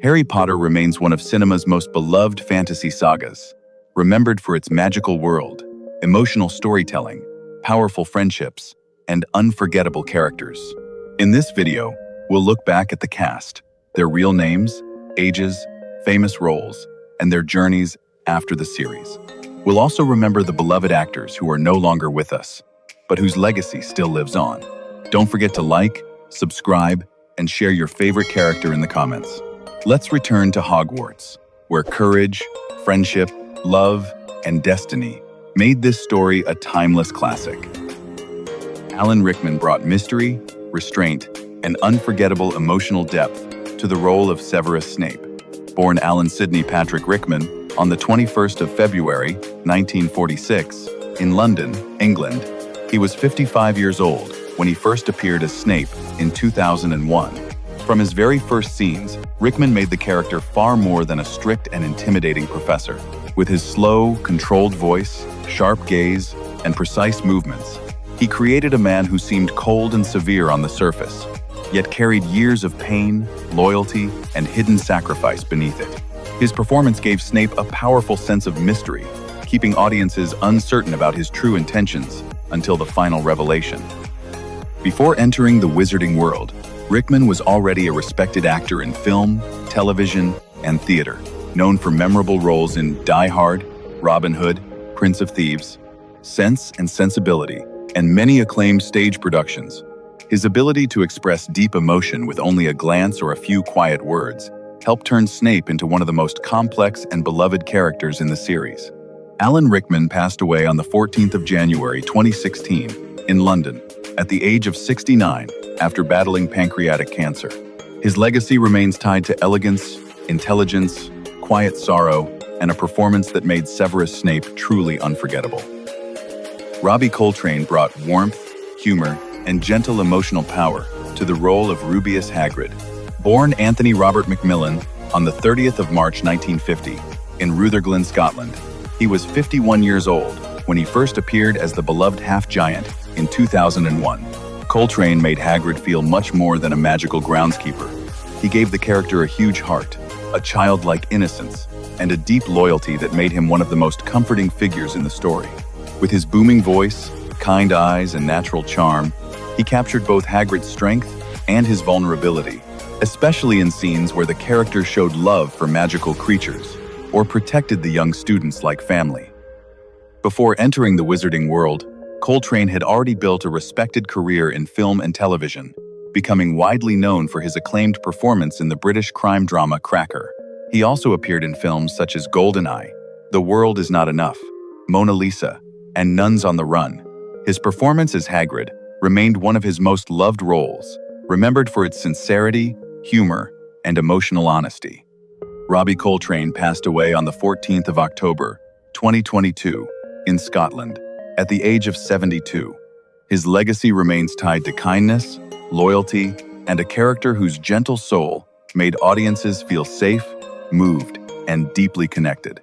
Harry Potter remains one of cinema's most beloved fantasy sagas, remembered for its magical world, emotional storytelling, powerful friendships, and unforgettable characters. In this video, we'll look back at the cast, their real names, ages, famous roles, and their journeys after the series. We'll also remember the beloved actors who are no longer with us, but whose legacy still lives on. Don't forget to like, subscribe, and share your favorite character in the comments. Let's return to Hogwarts, where courage, friendship, love, and destiny made this story a timeless classic. Alan Rickman brought mystery, restraint, and unforgettable emotional depth to the role of Severus Snape. Born Alan Sidney Patrick Rickman on the 21st of February, 1946, in London, England, he was 55 years old when he first appeared as Snape in 2001. From his very first scenes, Rickman made the character far more than a strict and intimidating professor. With his slow, controlled voice, sharp gaze, and precise movements, he created a man who seemed cold and severe on the surface, yet carried years of pain, loyalty, and hidden sacrifice beneath it. His performance gave Snape a powerful sense of mystery, keeping audiences uncertain about his true intentions until the final revelation. Before entering the wizarding world, Rickman was already a respected actor in film, television, and theater, known for memorable roles in Die Hard, Robin Hood, Prince of Thieves, Sense and Sensibility, and many acclaimed stage productions. His ability to express deep emotion with only a glance or a few quiet words helped turn Snape into one of the most complex and beloved characters in the series. Alan Rickman passed away on the 14th of January 2016 in London at the age of 69 after battling pancreatic cancer. His legacy remains tied to elegance, intelligence, quiet sorrow, and a performance that made Severus Snape truly unforgettable. Robbie Coltrane brought warmth, humor, and gentle emotional power to the role of Rubeus Hagrid. Born Anthony Robert Macmillan on the 30th of March 1950 in Rutherglen, Scotland, he was 51 years old when he first appeared as the beloved half-giant in 2001. Coltrane made Hagrid feel much more than a magical groundskeeper. He gave the character a huge heart, a childlike innocence, and a deep loyalty that made him one of the most comforting figures in the story. With his booming voice, kind eyes, and natural charm, he captured both Hagrid's strength and his vulnerability, especially in scenes where the character showed love for magical creatures or protected the young students like family. Before entering the wizarding world, Coltrane had already built a respected career in film and television, becoming widely known for his acclaimed performance in the British crime drama Cracker. He also appeared in films such as Goldeneye, The World Is Not Enough, Mona Lisa, and Nuns on the Run. His performance as Hagrid remained one of his most loved roles, remembered for its sincerity, humor, and emotional honesty. Robbie Coltrane passed away on the 14th of October, 2022, in Scotland, at the age of 72. His legacy remains tied to kindness, loyalty, and a character whose gentle soul made audiences feel safe, moved, and deeply connected.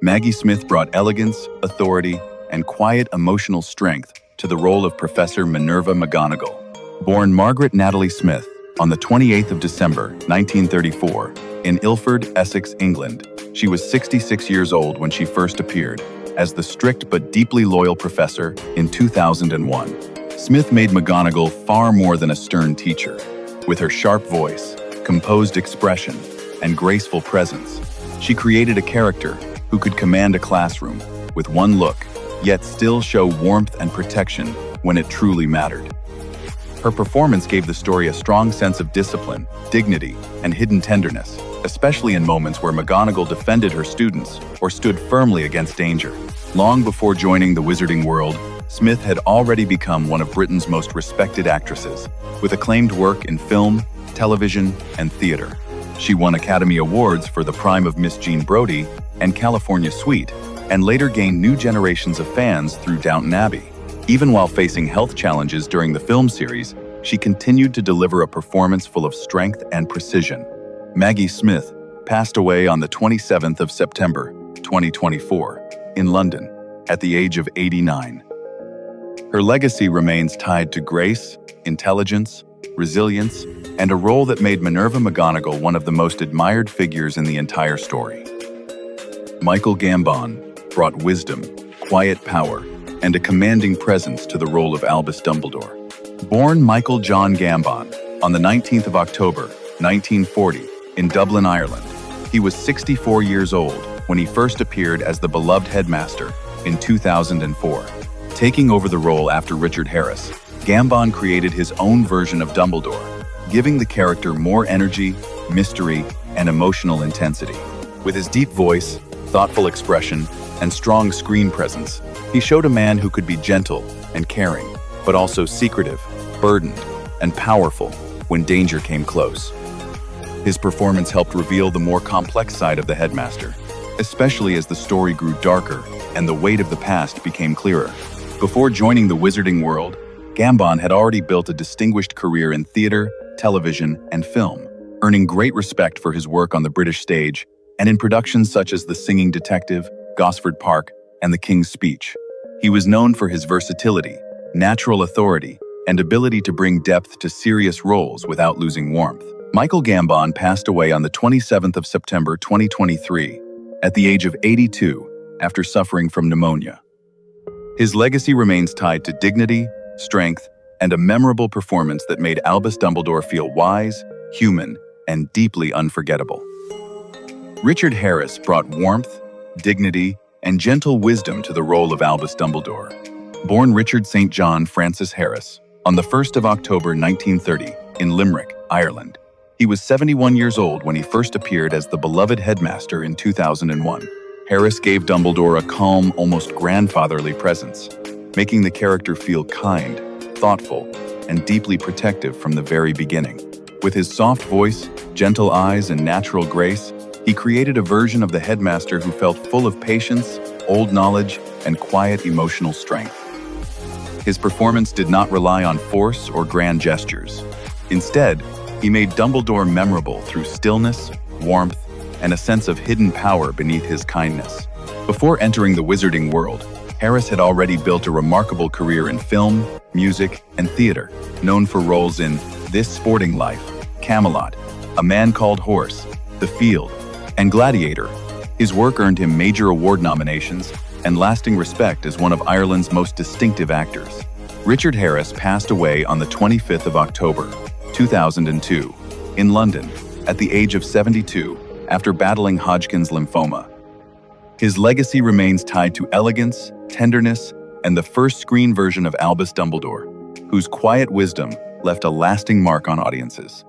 Maggie Smith brought elegance, authority, and quiet emotional strength to the role of Professor Minerva McGonagall. Born Margaret Natalie Smith on the 28th of December, 1934, in Ilford, Essex, England, she was 66 years old when she first appeared as the strict but deeply loyal professor in 2001. Smith made McGonagall far more than a stern teacher. With her sharp voice, composed expression, and graceful presence, she created a character who could command a classroom with one look, yet still show warmth and protection when it truly mattered. Her performance gave the story a strong sense of discipline, dignity, and hidden tenderness, especially in moments where McGonagall defended her students or stood firmly against danger. Long before joining the wizarding world, Smith had already become one of Britain's most respected actresses, with acclaimed work in film, television, and theater. She won Academy Awards for The Prime of Miss Jean Brodie and California Suite, and later gained new generations of fans through Downton Abbey. Even while facing health challenges during the film series, she continued to deliver a performance full of strength and precision. Maggie Smith passed away on the 27th of September, 2024, in London, at the age of 89. Her legacy remains tied to grace, intelligence, resilience, and a role that made Minerva McGonagall one of the most admired figures in the entire story. Michael Gambon brought wisdom, quiet power, and a commanding presence to the role of Albus Dumbledore. Born Michael John Gambon on the 19th of October, 1940, in Dublin, Ireland, he was 64 years old when he first appeared as the beloved headmaster in 2004. Taking over the role after Richard Harris, Gambon created his own version of Dumbledore, giving the character more energy, mystery, and emotional intensity. With his deep voice, thoughtful expression, and strong screen presence, he showed a man who could be gentle and caring, but also secretive, burdened, and powerful when danger came close. His performance helped reveal the more complex side of the headmaster, especially as the story grew darker and the weight of the past became clearer. Before joining the wizarding world, Gambon had already built a distinguished career in theater, television, and film, earning great respect for his work on the British stage and in productions such as The Singing Detective, Gosford Park, and The King's Speech. He was known for his versatility, natural authority, and ability to bring depth to serious roles without losing warmth. Michael Gambon passed away on the 27th of September 2023 at the age of 82 after suffering from pneumonia. His legacy remains tied to dignity, strength, and a memorable performance that made Albus Dumbledore feel wise, human, and deeply unforgettable. Richard Harris brought warmth, dignity, and gentle wisdom to the role of Albus Dumbledore. Born Richard St. John Francis Harris on the 1st of October 1930 in Limerick, Ireland, he was 71 years old when he first appeared as the beloved headmaster in 2001. Harris gave Dumbledore a calm, almost grandfatherly presence, making the character feel kind, thoughtful, and deeply protective from the very beginning. With his soft voice, gentle eyes, and natural grace, he created a version of the headmaster who felt full of patience, old knowledge, and quiet emotional strength. His performance did not rely on force or grand gestures. Instead, he made Dumbledore memorable through stillness, warmth, and a sense of hidden power beneath his kindness. Before entering the wizarding world, Harris had already built a remarkable career in film, music, and theater, known for roles in This Sporting Life, Camelot, A Man Called Horse, The Field, and Gladiator. His work earned him major award nominations and lasting respect as one of Ireland's most distinctive actors. Richard Harris passed away on the 25th of October, 2002, in London, at the age of 72, after battling Hodgkin's lymphoma. His legacy remains tied to elegance, tenderness, and the first screen version of Albus Dumbledore, whose quiet wisdom left a lasting mark on audiences.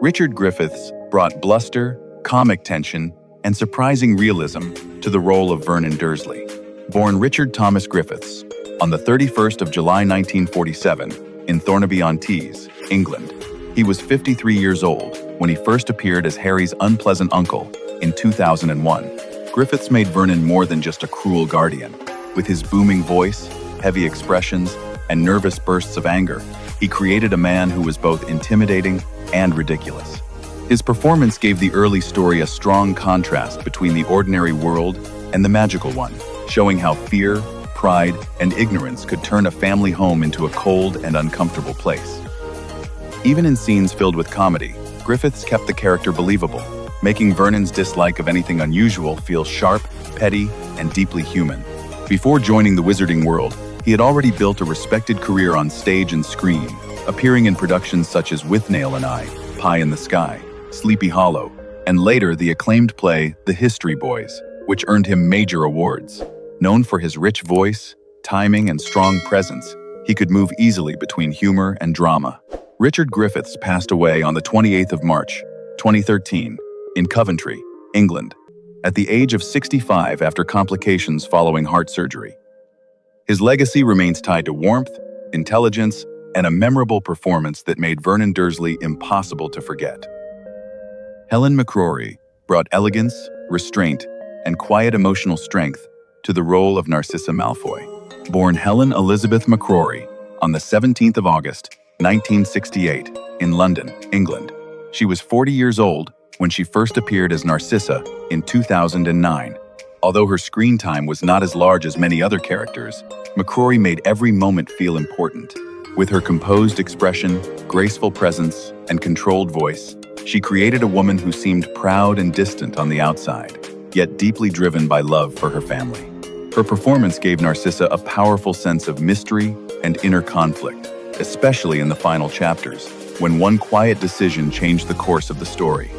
Richard Griffiths brought bluster, comic tension, and surprising realism to the role of Vernon Dursley. Born Richard Thomas Griffiths on the 31st of July 1947 in Thornaby-on-Tees, England, he was 53 years old when he first appeared as Harry's unpleasant uncle in 2001. Griffiths made Vernon more than just a cruel guardian. With his booming voice, heavy expressions, and nervous bursts of anger, he created a man who was both intimidating and ridiculous. His performance gave the early story a strong contrast between the ordinary world and the magical one, showing how fear, pride, and ignorance could turn a family home into a cold and uncomfortable place. Even in scenes filled with comedy, Griffiths kept the character believable, making Vernon's dislike of anything unusual feel sharp, petty, and deeply human. Before joining the wizarding world, he had already built a respected career on stage and screen, appearing in productions such as Withnail and I, Pie in the Sky, Sleepy Hollow, and later the acclaimed play The History Boys, which earned him major awards. Known for his rich voice, timing, and strong presence, he could move easily between humor and drama. Richard Griffiths passed away on the 28th of March, 2013, in Coventry, England, at the age of 65 after complications following heart surgery. His legacy remains tied to warmth, intelligence, and a memorable performance that made Vernon Dursley impossible to forget. Helen McCrory brought elegance, restraint, and quiet emotional strength to the role of Narcissa Malfoy. Born Helen Elizabeth McCrory on the 17th of August, 1968, in London, England, she was 40 years old when she first appeared as Narcissa in 2009. Although her screen time was not as large as many other characters, McCrory made every moment feel important. With her composed expression, graceful presence, and controlled voice, she created a woman who seemed proud and distant on the outside, yet deeply driven by love for her family. Her performance gave Narcissa a powerful sense of mystery and inner conflict, especially in the final chapters, when one quiet decision changed the course of the story.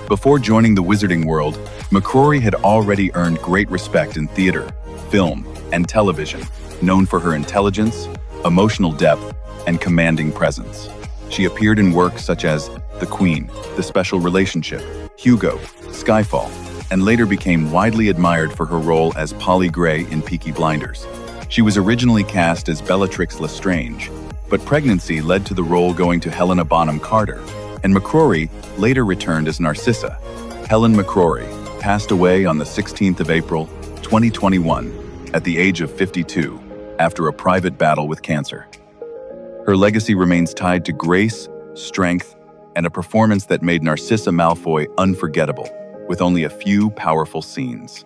Before joining the wizarding world, McCrory had already earned great respect in theater, film, and television, known for her intelligence, emotional depth, and commanding presence. She appeared in works such as The Queen, The Special Relationship, Hugo, Skyfall, and later became widely admired for her role as Polly Gray in Peaky Blinders. She was originally cast as Bellatrix Lestrange, but pregnancy led to the role going to Helena Bonham Carter, and McCrory later returned as Narcissa. Helen McCrory passed away on the 16th of April, 2021, at the age of 52, after a private battle with cancer. Her legacy remains tied to grace, strength, and a performance that made Narcissa Malfoy unforgettable, with only a few powerful scenes.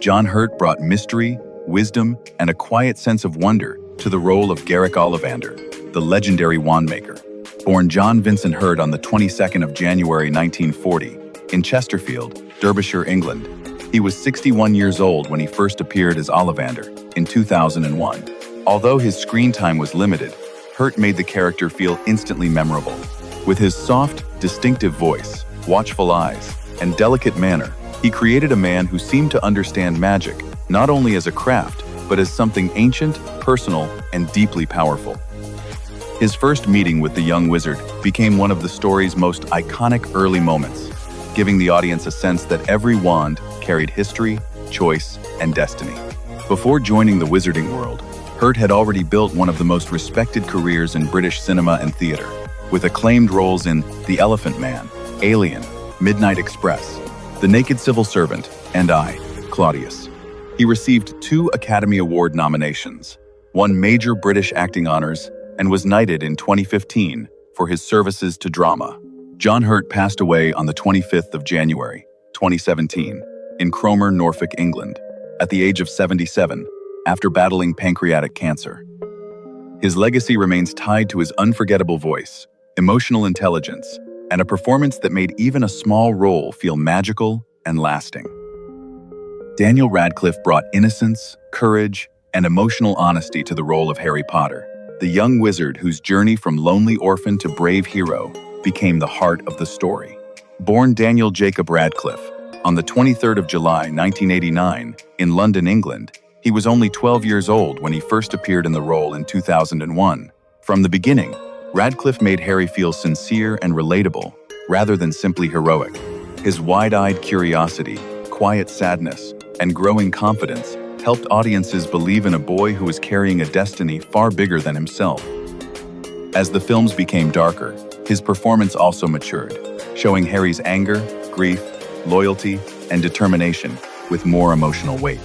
John Hurt brought mystery, wisdom, and a quiet sense of wonder to the role of Garrick Ollivander, the legendary wandmaker. Born John Vincent Hurt on the 22nd of January 1940 in Chesterfield, Derbyshire, England, he was 61 years old when he first appeared as Ollivander in 2001. Although his screen time was limited, Hurt made the character feel instantly memorable. With his soft, distinctive voice, watchful eyes, and delicate manner, he created a man who seemed to understand magic, not only as a craft, but as something ancient, personal, and deeply powerful. His first meeting with the young wizard became one of the story's most iconic early moments, giving the audience a sense that every wand carried history, choice, and destiny. Before joining the wizarding world, Hurt had already built one of the most respected careers in British cinema and theater, with acclaimed roles in The Elephant Man, Alien, Midnight Express, The Naked Civil Servant, and I, Claudius. He received 2 Academy Award nominations, won major British acting honors, and was knighted in 2015 for his services to drama. John Hurt passed away on the 25th of January, 2017, in Cromer, Norfolk, England, at the age of 77, after battling pancreatic cancer. His legacy remains tied to his unforgettable voice, emotional intelligence, and a performance that made even a small role feel magical and lasting. Daniel Radcliffe brought innocence, courage, and emotional honesty to the role of Harry Potter, the young wizard whose journey from lonely orphan to brave hero became the heart of the story. Born Daniel Jacob Radcliffe on the 23rd of July, 1989, in London, England, he was only 12 years old when he first appeared in the role in 2001. From the beginning, Radcliffe made Harry feel sincere and relatable, rather than simply heroic. His wide-eyed curiosity, quiet sadness, and growing confidence helped audiences believe in a boy who was carrying a destiny far bigger than himself. As the films became darker, his performance also matured, showing Harry's anger, grief, loyalty, and determination with more emotional weight.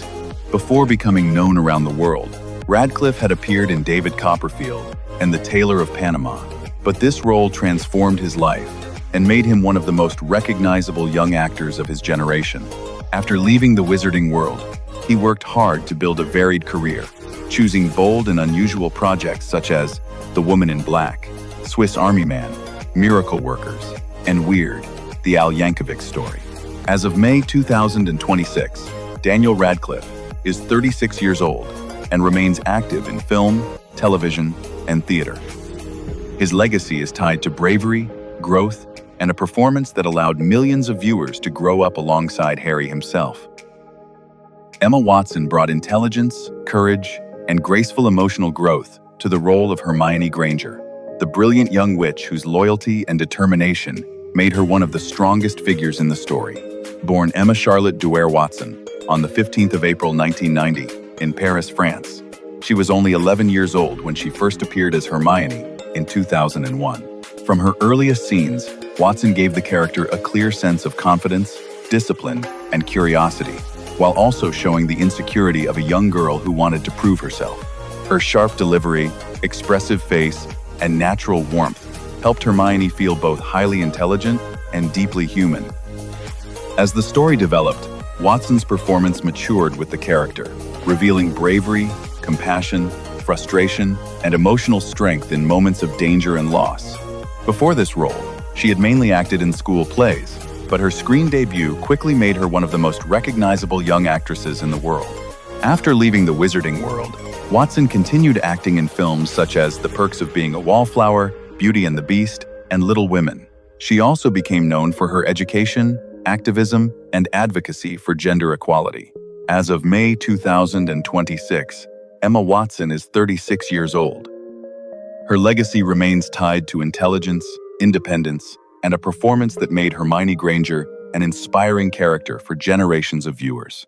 Before becoming known around the world, Radcliffe had appeared in David Copperfield and The Tailor of Panama, but this role transformed his life and made him one of the most recognizable young actors of his generation. After leaving the wizarding world, he worked hard to build a varied career, choosing bold and unusual projects such as The Woman in Black, Swiss Army Man, Miracle Workers, and Weird, the Al Yankovic story. As of May 2026, Daniel Radcliffe is 36 years old and remains active in film, television, and theater. His legacy is tied to bravery, growth, and a performance that allowed millions of viewers to grow up alongside Harry himself. Emma Watson brought intelligence, courage, and graceful emotional growth to the role of Hermione Granger, the brilliant young witch whose loyalty and determination made her one of the strongest figures in the story. Born Emma Charlotte Duer Watson on the 15th of April 1990 in Paris, France, she was only 11 years old when she first appeared as Hermione in 2001. From her earliest scenes, Watson gave the character a clear sense of confidence, discipline, and curiosity, while also showing the insecurity of a young girl who wanted to prove herself. Her sharp delivery, expressive face, and natural warmth helped Hermione feel both highly intelligent and deeply human. As the story developed, Watson's performance matured with the character, revealing bravery, compassion, frustration, and emotional strength in moments of danger and loss. Before this role, she had mainly acted in school plays, but her screen debut quickly made her one of the most recognizable young actresses in the world. After leaving the wizarding world, Watson continued acting in films such as The Perks of Being a Wallflower, Beauty and the Beast, and Little Women. She also became known for her education, activism, and advocacy for gender equality. As of May 2026, Emma Watson is 36 years old. Her legacy remains tied to intelligence, independence, and a performance that made Hermione Granger an inspiring character for generations of viewers.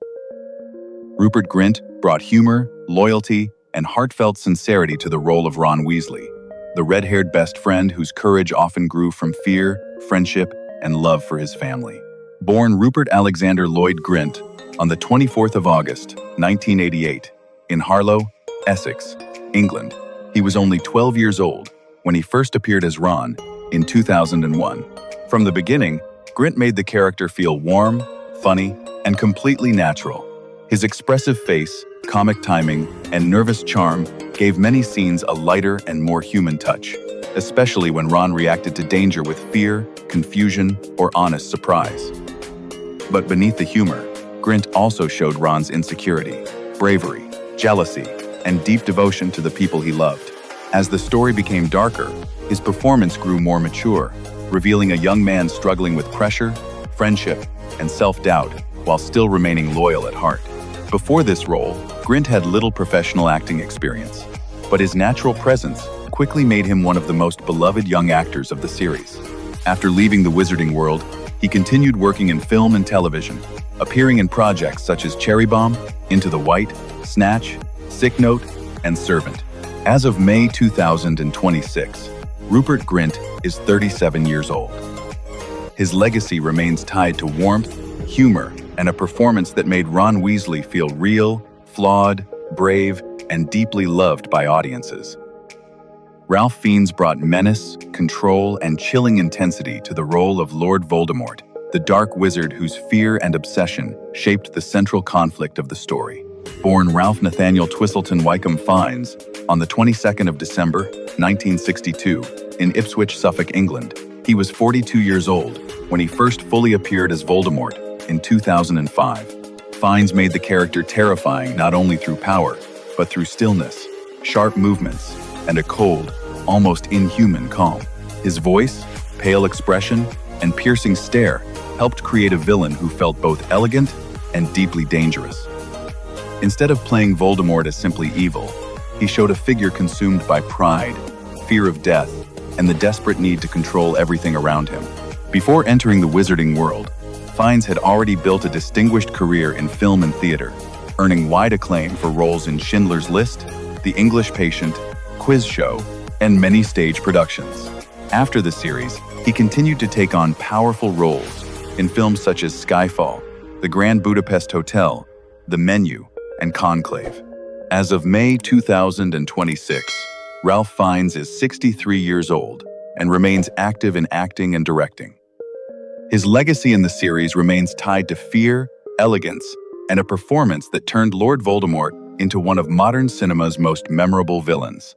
Rupert Grint brought humor, loyalty, and heartfelt sincerity to the role of Ron Weasley, the red-haired best friend whose courage often grew from fear, friendship, and love for his family. Born Rupert Alexander Lloyd Grint on the 24th of August, 1988, in Harlow, Essex, England, he was only 12 years old when he first appeared as Ron in 2001. From the beginning, Grint made the character feel warm, funny, and completely natural. His expressive face, comic timing, and nervous charm gave many scenes a lighter and more human touch, especially when Ron reacted to danger with fear, confusion, or honest surprise. But beneath the humor, Grint also showed Ron's insecurity, bravery, jealousy, and deep devotion to the people he loved. As the story became darker, his performance grew more mature, revealing a young man struggling with pressure, friendship, and self-doubt while still remaining loyal at heart. Before this role, Grint had little professional acting experience, but his natural presence quickly made him one of the most beloved young actors of the series. After leaving the wizarding world, he continued working in film and television, appearing in projects such as Cherry Bomb, Into the White, Snatch, Sick Note, and Servant. As of May 2026, Rupert Grint is 37 years old. His legacy remains tied to warmth, humor, and a performance that made Ron Weasley feel real, flawed, brave, and deeply loved by audiences. Ralph Fiennes brought menace, control, and chilling intensity to the role of Lord Voldemort, the dark wizard whose fear and obsession shaped the central conflict of the story. Born Ralph Nathaniel Twistleton Wycombe Fiennes on the 22nd of December, 1962, in Ipswich, Suffolk, England, he was 42 years old when he first fully appeared as Voldemort in 2005. Fiennes made the character terrifying not only through power, but through stillness, sharp movements, and a cold, almost inhuman calm. His voice, pale expression, and piercing stare helped create a villain who felt both elegant and deeply dangerous. Instead of playing Voldemort as simply evil, he showed a figure consumed by pride, fear of death, and the desperate need to control everything around him. Before entering the wizarding world, Fiennes had already built a distinguished career in film and theater, earning wide acclaim for roles in Schindler's List, The English Patient, Quiz Show, and many stage productions. After the series, he continued to take on powerful roles in films such as Skyfall, The Grand Budapest Hotel, The Menu, and Conclave. As of May 2026, Ralph Fiennes is 63 years old and remains active in acting and directing. His legacy in the series remains tied to fear, elegance, and a performance that turned Lord Voldemort into one of modern cinema's most memorable villains.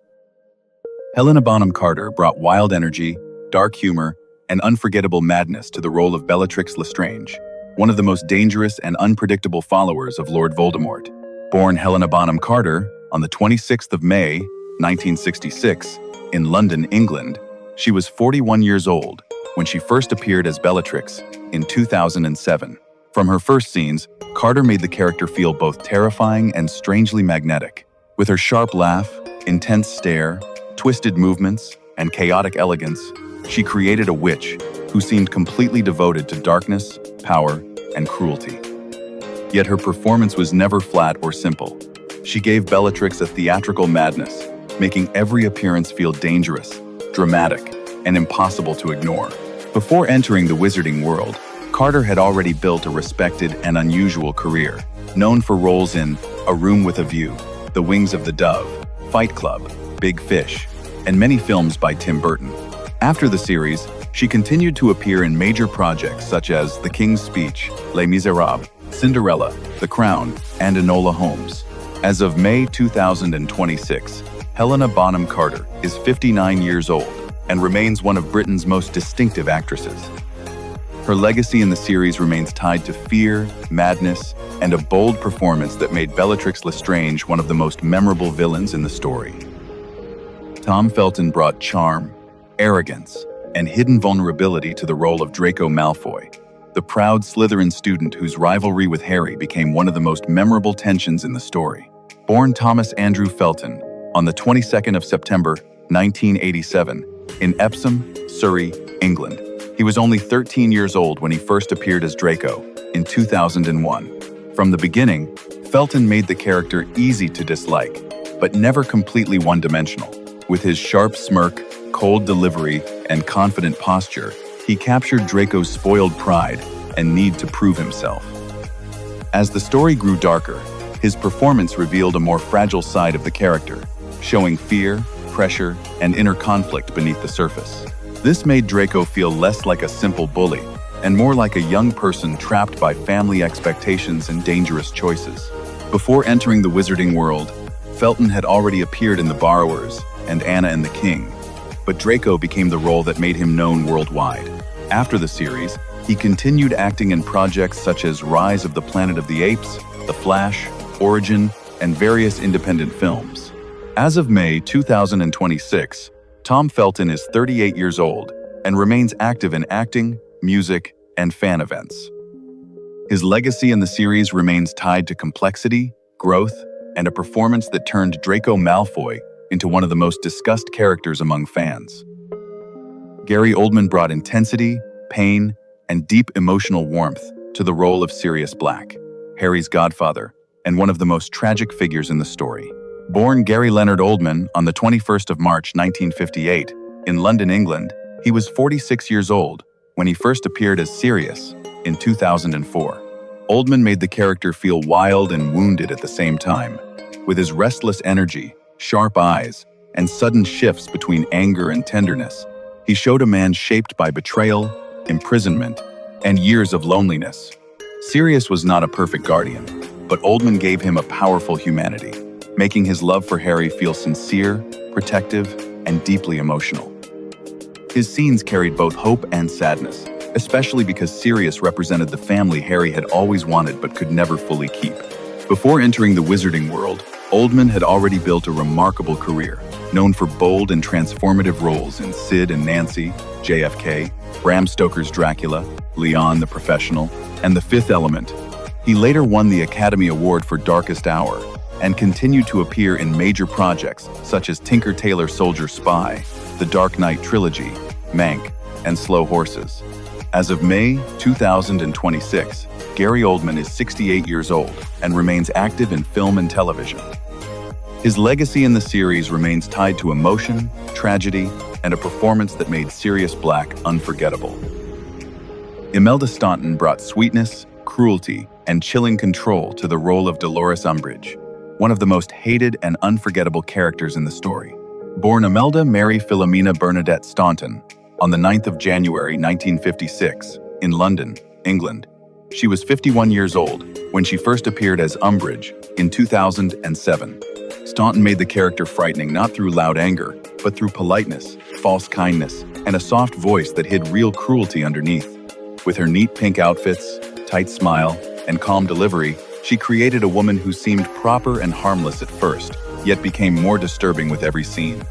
Helena Bonham Carter brought wild energy, dark humor, and unforgettable madness to the role of Bellatrix Lestrange, one of the most dangerous and unpredictable followers of Lord Voldemort. Born Helena Bonham Carter on the 26th of May, 1966, in London, England, she was 41 years old when she first appeared as Bellatrix in 2007. From her first scenes, Carter made the character feel both terrifying and strangely magnetic. With her sharp laugh, intense stare, twisted movements, and chaotic elegance, she created a witch who seemed completely devoted to darkness, power, and cruelty. Yet her performance was never flat or simple. She gave Bellatrix a theatrical madness, making every appearance feel dangerous, dramatic, and impossible to ignore. Before entering the wizarding world, Carter had already built a respected and unusual career, known for roles in A Room with a View, The Wings of the Dove, Fight Club, Big Fish, and many films by Tim Burton. After the series, she continued to appear in major projects such as The King's Speech, Les Miserables, Cinderella, The Crown, and Enola Holmes. As of May 2026, Helena Bonham Carter is 59 years old and remains one of Britain's most distinctive actresses. Her legacy in the series remains tied to fear, madness, and a bold performance that made Bellatrix Lestrange one of the most memorable villains in the story. Tom Felton brought charm, arrogance, and hidden vulnerability to the role of Draco Malfoy, the proud Slytherin student whose rivalry with Harry became one of the most memorable tensions in the story. Born Thomas Andrew Felton on the 22nd of September, 1987, in Epsom, Surrey, England. He was only 13 years old when he first appeared as Draco in 2001. From the beginning, Felton made the character easy to dislike, but never completely one-dimensional. With his sharp smirk, cold delivery, and confident posture, he captured Draco's spoiled pride and need to prove himself. As the story grew darker, his performance revealed a more fragile side of the character, showing fear, pressure, and inner conflict beneath the surface. This made Draco feel less like a simple bully and more like a young person trapped by family expectations and dangerous choices. Before entering the wizarding world, Felton had already appeared in The Borrowers and Anna and the King, but Draco became the role that made him known worldwide. After the series, he continued acting in projects such as Rise of the Planet of the Apes, The Flash, Origin, and various independent films. As of May 2026, Tom Felton is 38 years old and remains active in acting, music, and fan events. His legacy in the series remains tied to complexity, growth, and a performance that turned Draco Malfoy into one of the most discussed characters among fans. Gary Oldman brought intensity, pain, and deep emotional warmth to the role of Sirius Black, Harry's godfather, and one of the most tragic figures in the story. Born Gary Leonard Oldman on the 21st of March 1958 in London, England, he was 46 years old when he first appeared as Sirius in 2004. Oldman made the character feel wild and wounded at the same time. With his restless energy, sharp eyes, and sudden shifts between anger and tenderness, he showed a man shaped by betrayal, imprisonment, and years of loneliness. Sirius was not a perfect guardian, but Oldman gave him a powerful humanity, making his love for Harry feel sincere, protective, and deeply emotional. His scenes carried both hope and sadness, especially because Sirius represented the family Harry had always wanted but could never fully keep. Before entering the wizarding world, Oldman had already built a remarkable career, known for bold and transformative roles in Sid and Nancy, JFK, Bram Stoker's Dracula, Leon the Professional, and The Fifth Element. He later won the Academy Award for Darkest Hour and continued to appear in major projects such as Tinker Tailor Soldier Spy, The Dark Knight Trilogy, Mank, and Slow Horses. As of May 2026, Gary Oldman is 68 years old and remains active in film and television. His legacy in the series remains tied to emotion, tragedy, and a performance that made Sirius Black unforgettable. Imelda Staunton brought sweetness, cruelty, and chilling control to the role of Dolores Umbridge, one of the most hated and unforgettable characters in the story. Born Imelda Mary Philomena Bernadette Staunton on the 9th of January 1956 in London, England, she was 51 years old when she first appeared as Umbridge in 2007. Staunton made the character frightening not through loud anger, but through politeness, false kindness, and a soft voice that hid real cruelty underneath. With her neat pink outfits, tight smile, and calm delivery, she created a woman who seemed proper and harmless at first, yet became more disturbing with every scene.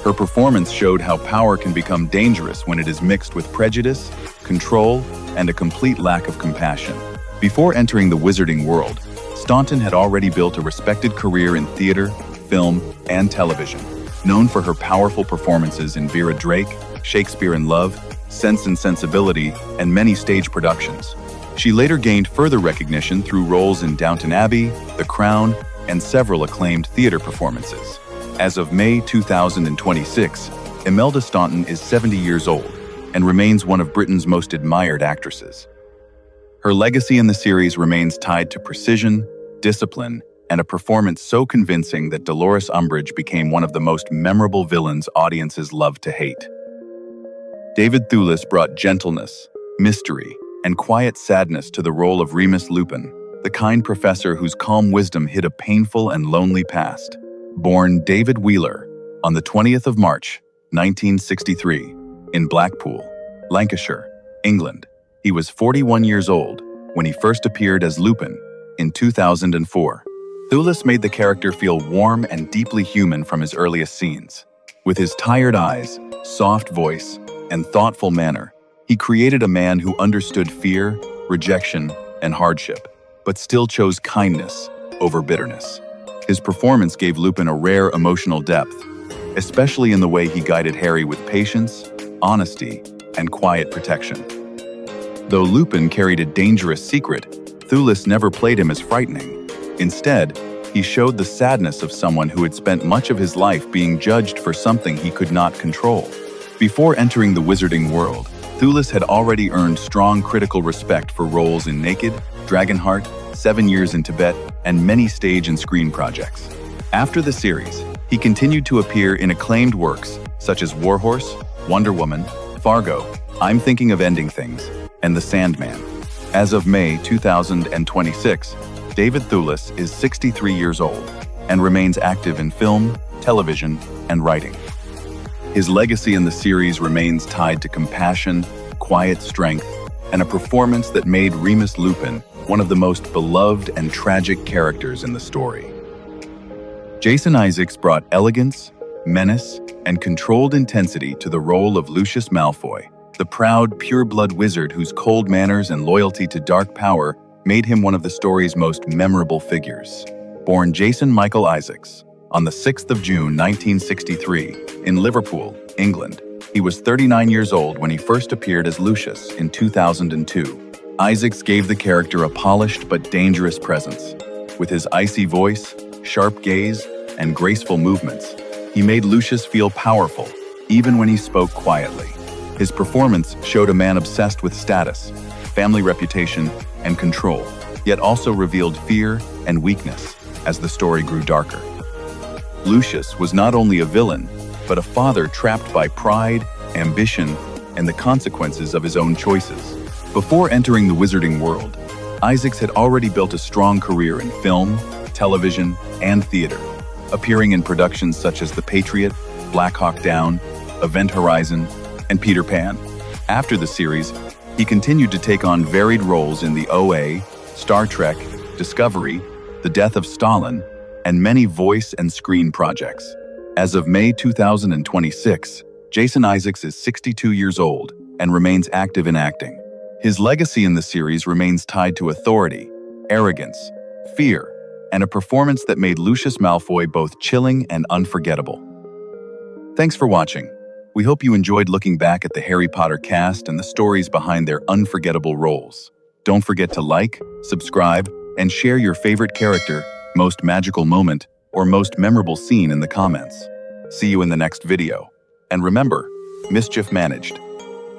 Her performance showed how power can become dangerous when it is mixed with prejudice, control, and a complete lack of compassion. Before entering the wizarding world, Staunton had already built a respected career in theater, film, and television, known for her powerful performances in Vera Drake, Shakespeare in Love, Sense and Sensibility, and many stage productions. She later gained further recognition through roles in Downton Abbey, The Crown, and several acclaimed theater performances. As of May 2026, Imelda Staunton is 70 years old and remains one of Britain's most admired actresses. Her legacy in the series remains tied to precision, discipline, and a performance so convincing that Dolores Umbridge became one of the most memorable villains audiences love to hate. David Thewlis brought gentleness, mystery, and quiet sadness to the role of Remus Lupin, the kind professor whose calm wisdom hid a painful and lonely past. Born David Wheeler on the 20th of March, 1963, in Blackpool, Lancashire, England, he was 41 years old when he first appeared as Lupin in 2004. Thulis made the character feel warm and deeply human from his earliest scenes. With his tired eyes, soft voice, and thoughtful manner, he created a man who understood fear, rejection, and hardship, but still chose kindness over bitterness. His performance gave Lupin a rare emotional depth, especially in the way he guided Harry with patience, honesty, and quiet protection. Though Lupin carried a dangerous secret, Thulis never played him as frightening. Instead, he showed the sadness of someone who had spent much of his life being judged for something he could not control. Before entering the wizarding world, Thulis had already earned strong critical respect for roles in Naked, Dragonheart, 7 Years in Tibet, and many stage and screen projects. After the series, he continued to appear in acclaimed works such as Warhorse, Wonder Woman, Fargo, I'm Thinking of Ending Things, and The Sandman. As of May 2026, David Thulis is 63 years old and remains active in film, television, and writing. His legacy in the series remains tied to compassion, quiet strength, and a performance that made Remus Lupin one of the most beloved and tragic characters in the story. Jason Isaacs brought elegance, menace, and controlled intensity to the role of Lucius Malfoy, the proud, pure-blood wizard whose cold manners and loyalty to dark power made him one of the story's most memorable figures. Born Jason Michael Isaacs on the 6th of June 1963 in Liverpool, England, he was 39 years old when he first appeared as Lucius in 2002. Isaacs gave the character a polished but dangerous presence. With his icy voice, sharp gaze, and graceful movements, he made Lucius feel powerful, even when he spoke quietly. His performance showed a man obsessed with status, family reputation, and control, yet also revealed fear and weakness as the story grew darker. Lucius was not only a villain, but a father trapped by pride, ambition, and the consequences of his own choices. Before entering the wizarding world, Isaacs had already built a strong career in film, television, and theater, appearing in productions such as The Patriot, Black Hawk Down, Event Horizon, and Peter Pan. After the series, he continued to take on varied roles in the OA, Star Trek, Discovery, The Death of Stalin, and many voice and screen projects. As of May 2026, Jason Isaacs is 62 years old and remains active in acting. His legacy in the series remains tied to authority, arrogance, fear, and a performance that made Lucius Malfoy both chilling and unforgettable. Thanks for watching. We hope you enjoyed looking back at the Harry Potter cast and the stories behind their unforgettable roles. Don't forget to like, subscribe, and share your favorite character, most magical moment, or most memorable scene in the comments. See you in the next video. And remember, mischief managed.